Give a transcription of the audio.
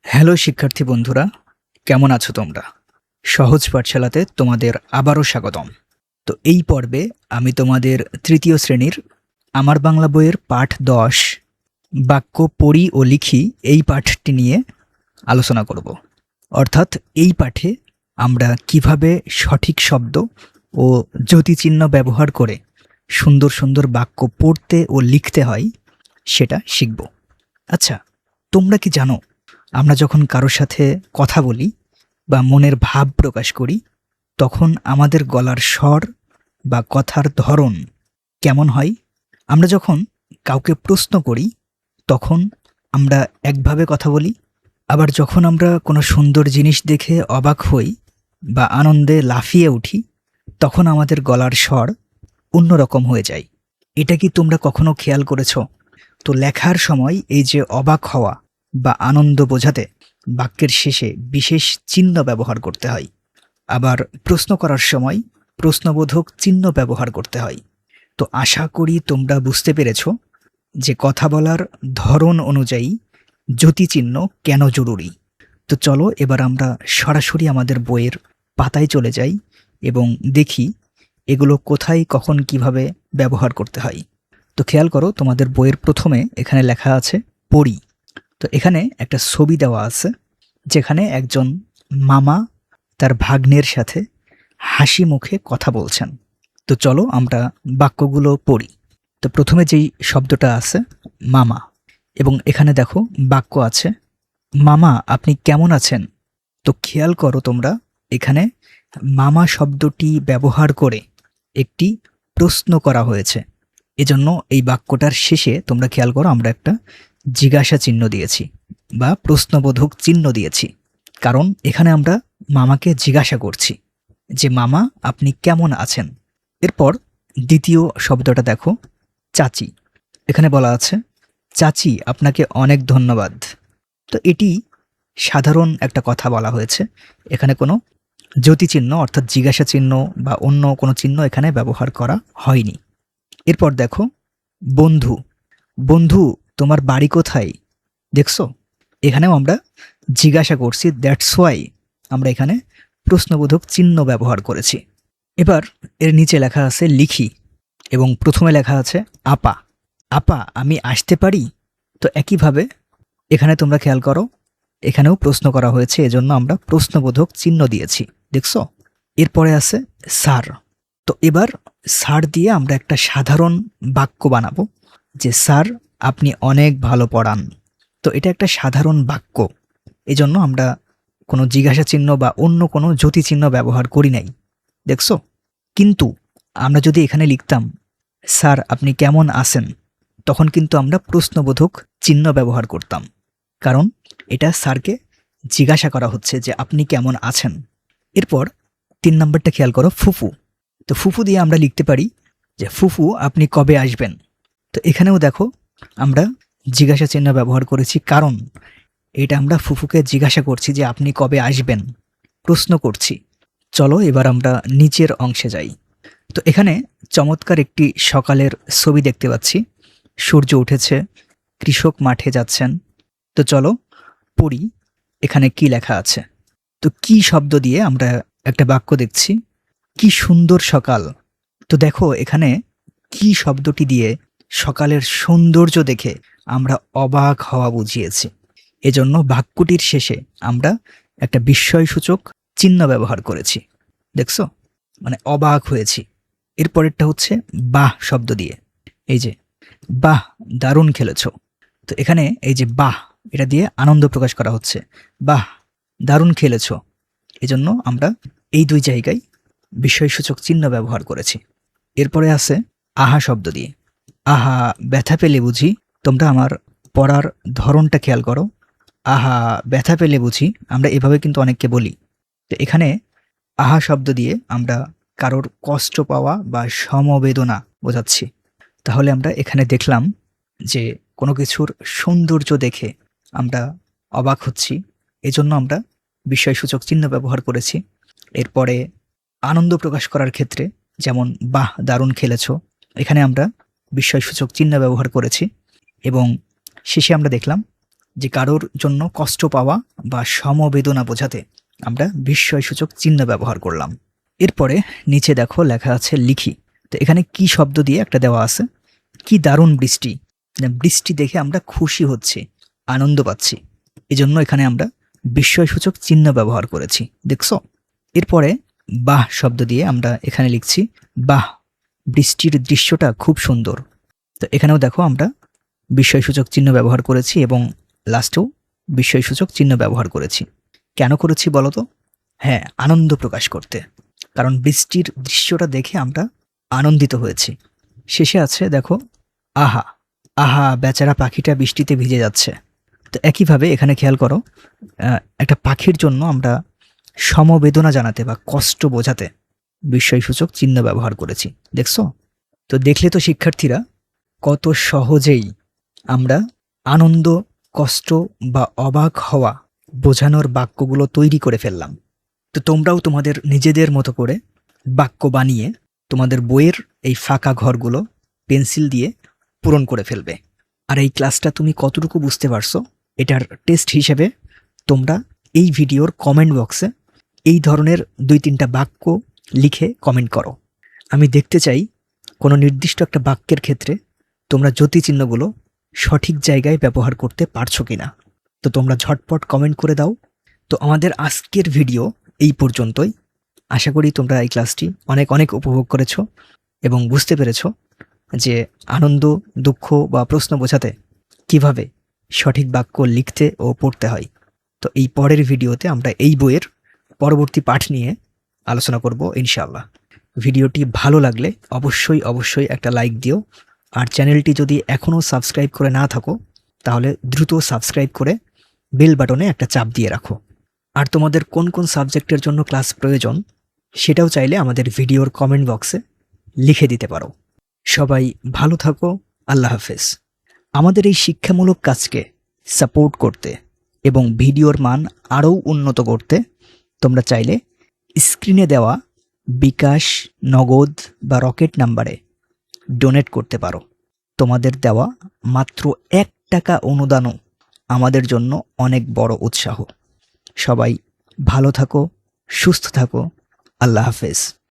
Hello শিক্ষার্থী বন্ধুরা, কেমন আছো তোমরা? সহজ পাঠশালাতে তোমাদের আবারও স্বাগতম। তো এই পর্বে আমি তোমাদের তৃতীয় শ্রেণীর আমার বাংলা বইয়ের পাঠ ১০ বাক্য পড়ি ও লিখি এই পাঠটি নিয়ে আলোচনা করব। অর্থাৎ এই পাঠে আমরা কিভাবে সঠিক শব্দ ও যতিচিহ্ন ব্যবহার করে সুন্দর সুন্দর বাক্য পড়তে ও লিখতে হয় সেটা শিখব। আচ্ছা, তোমরা কি জানো আমরা যখন কারোর সাথে কথা বলি বা মনের ভাব প্রকাশ করি তখন আমাদের গলার স্বর বা কথার ধরন কেমন হয়? আমরা যখন কাউকে প্রশ্ন করি তখন আমরা একভাবে কথা বলি, আবার যখন আমরা কোনো সুন্দর জিনিস দেখে অবাক হই বা আনন্দে লাফিয়ে উঠি তখন আমাদের গলার স্বর অন্যরকম হয়ে যায়। এটা কি তোমরা কখনো খেয়াল করেছো? তো লেখার সময় এই যে অবাক হওয়া বা আনন্দ বোঝাতে বাক্যের শেষে বিশেষ চিহ্ন ব্যবহার করতে হয়, আবার প্রশ্ন করার সময় প্রশ্নবোধক চিহ্ন ব্যবহার করতে হয়। তো আশা করি তোমরা বুঝতে পেরেছ যে কথা বলার ধরন অনুযায়ী যতিচিহ্ন কেন জরুরি। তো চলো এবার আমরা সরাসরি আমাদের বইয়ের পাতায় চলে যাই এবং দেখি এগুলো কোথায় কখন কিভাবে ব্যবহার করতে হয়। তো খেয়াল করো, তোমাদের বইয়ের প্রথমে এখানে লেখা আছে পড়ি। তো এখানে একটা ছবি দেওয়া আছে যেখানে একজন মামা তার ভাগ্নের সাথে হাসি মুখে কথা বলছেন। তো চলো আমরা বাক্যগুলো পড়ি। তো প্রথমে যেই শব্দটা আছে মামা, এবং এখানে দেখো বাক্য আছে মামা আপনি কেমন আছেন। তো খেয়াল করো তোমরা, এখানে মামা শব্দটি ব্যবহার করে একটি প্রশ্ন করা হয়েছে। এজন্য এই বাক্যটার শেষে তোমরা খেয়াল করো আমরা একটা জিজ্ঞাসা চিহ্ন দিয়েছি বা প্রশ্নবোধক চিহ্ন দিয়েছি, কারণ এখানে আমরা মামাকে জিজ্ঞাসা করছি যে মামা আপনি কেমন আছেন। এরপর দ্বিতীয় শব্দটা দেখো চাচি। এখানে বলা আছে চাচি আপনাকে অনেক ধন্যবাদ। তো এটি সাধারণ একটা কথা বলা হয়েছে, এখানে কোনো যতিচিহ্ন অর্থাৎ জিজ্ঞাসা চিহ্ন বা অন্য কোনো চিহ্ন এখানে ব্যবহার করা হয়নি। এরপর দেখো বন্ধু। বন্ধু তোমার বাড়ি কোথায়? দেখছো, এখানেও আমরা জিজ্ঞাসা করছি, দ্যাটস ওয়াই আমরা এখানে প্রশ্নবোধক চিহ্ন ব্যবহার করেছি। এবার এর নিচে লেখা আছে লিখি এবং প্রথমে লেখা আছে আপা। আপা আমি আসতে পারি? তো একইভাবে এখানে তোমরা খেয়াল করো, এখানেও প্রশ্ন করা হয়েছে, এজন্য আমরা প্রশ্নবোধক চিহ্ন দিয়েছি। দেখছো, এরপরে আছে স্যার। তো এবার স্যার দিয়ে আমরা একটা সাধারণ বাক্য বানাবো যে স্যার আপনি অনেক ভালো পড়ান। তো এটা একটা সাধারণ বাক্য, এজন্য আমরা কোনো জিজ্ঞাসা চিহ্ন বা অন্য কোনো যতি চিহ্ন ব্যবহার করি নাই। দেখছো, কিন্তু আমরা যদি এখানে লিখতাম স্যার আপনি কেমন আছেন, তখন কিন্তু আমরা প্রশ্নবোধক চিহ্ন ব্যবহার করতাম, কারণ এটা স্যারকে জিজ্ঞাসা করা হচ্ছে যে আপনি কেমন আছেন। এরপর ৩ নম্বরটা খেয়াল করো ফুফু। তো ফুফু দিয়ে আমরা লিখতে পারি যে ফুফু আপনি কবে আসবেন। তো এখানেও দেখো আমরা জিজ্ঞাসা চিহ্ন ব্যবহার করেছি, কারণ এটা আমরা ফুফুকে জিজ্ঞাসা করছি যে আপনি কবে আসবেন, প্রশ্ন করছি। চলো এবার আমরা নিচের অংশে যাই। তো এখানে চমৎকার একটি সকালের ছবি দেখতে পাচ্ছি, সূর্য উঠেছে, কৃষক মাঠে যাচ্ছেন। তো চলো পড়ি এখানে কি লেখা আছে। তো কি শব্দ দিয়ে আমরা একটা বাক্য দেখছি, কি সুন্দর সকাল। তো দেখো এখানে কি শব্দটি দিয়ে সকালের সৌন্দর্য দেখে আমরা অবাক হওয়া বুঝিয়েছি, এজন্য বাক্যটির শেষে আমরা একটা বিস্ময়সূচক চিহ্ন ব্যবহার করেছি। দেখছো, মানে অবাক হয়েছি। এরপরেরটা হচ্ছে বাহ শব্দ দিয়ে, এই যে বাহ দারুণ খেলেছো। তো এখানে এই যে বাহ, এটা দিয়ে আনন্দ প্রকাশ করা হচ্ছে, বাহ দারুণ খেলেছো, এজন্য আমরা এই দুই জায়গায় বিস্ময়সূচক চিহ্ন ব্যবহার করেছি। এরপরে আছে আহা শব্দ দিয়ে, আহা ব্যথা পেলে বুঝি। তোমরা আমার পড়ার ধরনটা খেয়াল করো, আহা ব্যথা পেলে বুঝি আমরা এভাবে কিন্তু অনেককে বলি। তো এখানে আহা শব্দ দিয়ে আমরা কারোর কষ্ট পাওয়া বা সমবেদনা বোঝাচ্ছি। তাহলে আমরা এখানে দেখলাম যে কোনো কিছুর সৌন্দর্য দেখে আমরা অবাক হচ্ছি, এজন্য আমরা বিস্ময়সূচক চিহ্ন ব্যবহার করেছি। এরপরে আনন্দ প্রকাশ করার ক্ষেত্রে যেমন বাহ দারুণ খেলেছো, এখানে আমরা বিস্ময়সূচক চিহ্ন ব্যবহার করেছি। এবং শেষে আমরা দেখলাম যে কারোর জন্য কষ্ট পাওয়া বা সমবেদনা বোঝাতে আমরা বিস্ময়সূচক চিহ্ন ব্যবহার করলাম। এরপরে নিচে দেখো লেখা আছে লিখি। তো এখানে কি শব্দ দিয়ে একটা দেওয়া আছে, কি দারুণ বৃষ্টি। বৃষ্টি দেখে আমরা খুশি হচ্ছি, আনন্দ পাচ্ছি, এজন্য এখানে আমরা বিস্ময়সূচক চিহ্ন ব্যবহার করেছি, দেখছো। এরপরে বাহ শব্দ দিয়ে আমরা এখানে লিখছি বাহ, বৃষ্টির দৃশ্যটা খুব সুন্দর। তো এখানেও দেখো আমরা বিস্ময়সূচক চিহ্ন ব্যবহার করেছি এবং লাস্টেও বিস্ময়সূচক চিহ্ন ব্যবহার করেছি। কেন করেছি বলো তো? হ্যাঁ, আনন্দ প্রকাশ করতে, কারণ বৃষ্টির দৃশ্যটা দেখে আমরা আনন্দিত হয়েছি। শেষে আছে দেখো আহা, আহা বেচারা পাখিটা বৃষ্টিতে ভিজে যাচ্ছে। তো একইভাবে এখানে খেয়াল করো, একটা পাখির জন্য আমরা সমবেদনা জানাতে বা কষ্ট বোঝাতে বিস্ময়সূচক চিহ্ন ব্যবহার করেছি, দেখছো। তো দেখলে তো শিক্ষার্থীরা, কত সহজেই আমরা আনন্দ, কষ্ট বা অবাক হওয়া বোঝানোর বাক্যগুলো তৈরি করে ফেললাম। তো তোমরাও তোমাদের নিজেদের মতো করে বাক্য বানিয়ে তোমাদের বইয়ের এই ফাঁকা ঘরগুলো পেন্সিল দিয়ে পূরণ করে ফেলবে। আর এই ক্লাসটা তুমি কতটুকু বুঝতে পারছো, এটার টেস্ট হিসেবে তোমরা এই ভিডিওর কমেন্ট বক্সে এই ধরনের 2-3টা বাক্য লিখে কমেন্ট করো। আমি দেখতে চাই কোনো নির্দিষ্ট একটা বাক্যের ক্ষেত্রে তোমরা জ্যোতিচিহ্নগুলো সঠিক জায়গায় ব্যবহার করতে পারছো কিনা। তো তোমরা ঝটপট কমেন্ট করে দাও। তো আমাদের আজকের ভিডিও এই পর্যন্তই। আশা করি তোমরা এই ক্লাসটি অনেক অনেক উপভোগ করেছো এবং বুঝতে পেরেছো যে আনন্দ, দুঃখ বা প্রশ্ন বোঝাতে কিভাবে সঠিক বাক্য লিখতে ও পড়তে হয়। তো এই পরের ভিডিওতে আমরা এই বইয়ের পরবর্তী পাঠ নিয়ে আলোচনা করব ইনশাআল্লাহ। ভিডিওটি ভালো লাগলে অবশ্যই একটা লাইক দিও। আর চ্যানেলটি যদি এখনও সাবস্ক্রাইব করে না থাকো, তাহলে দ্রুত সাবস্ক্রাইব করে বেল বাটনে একটা চাপ দিয়ে রাখো। আর তোমাদের কোন কোন সাবজেক্টের জন্য ক্লাস প্রয়োজন সেটাও চাইলে আমাদের ভিডিওর কমেন্ট বক্সে লিখে দিতে পারো। সবাই ভালো থাকো, আল্লাহ হাফেজ। আমাদের এই শিক্ষামূলক কাজকে সাপোর্ট করতে এবং ভিডিওর মান আরও উন্নত করতে তোমরা চাইলে স্ক্রিনে দেওয়া বিকাশ, নগদ বা রকেট নাম্বারে ডোনেট করতে পারো। তোমাদের দেওয়া মাত্র 1 টাকা অনুদানও আমাদের জন্য অনেক বড় উৎসাহ। সবাই ভালো থাকো, সুস্থ থাকো, আল্লাহ হাফেজ।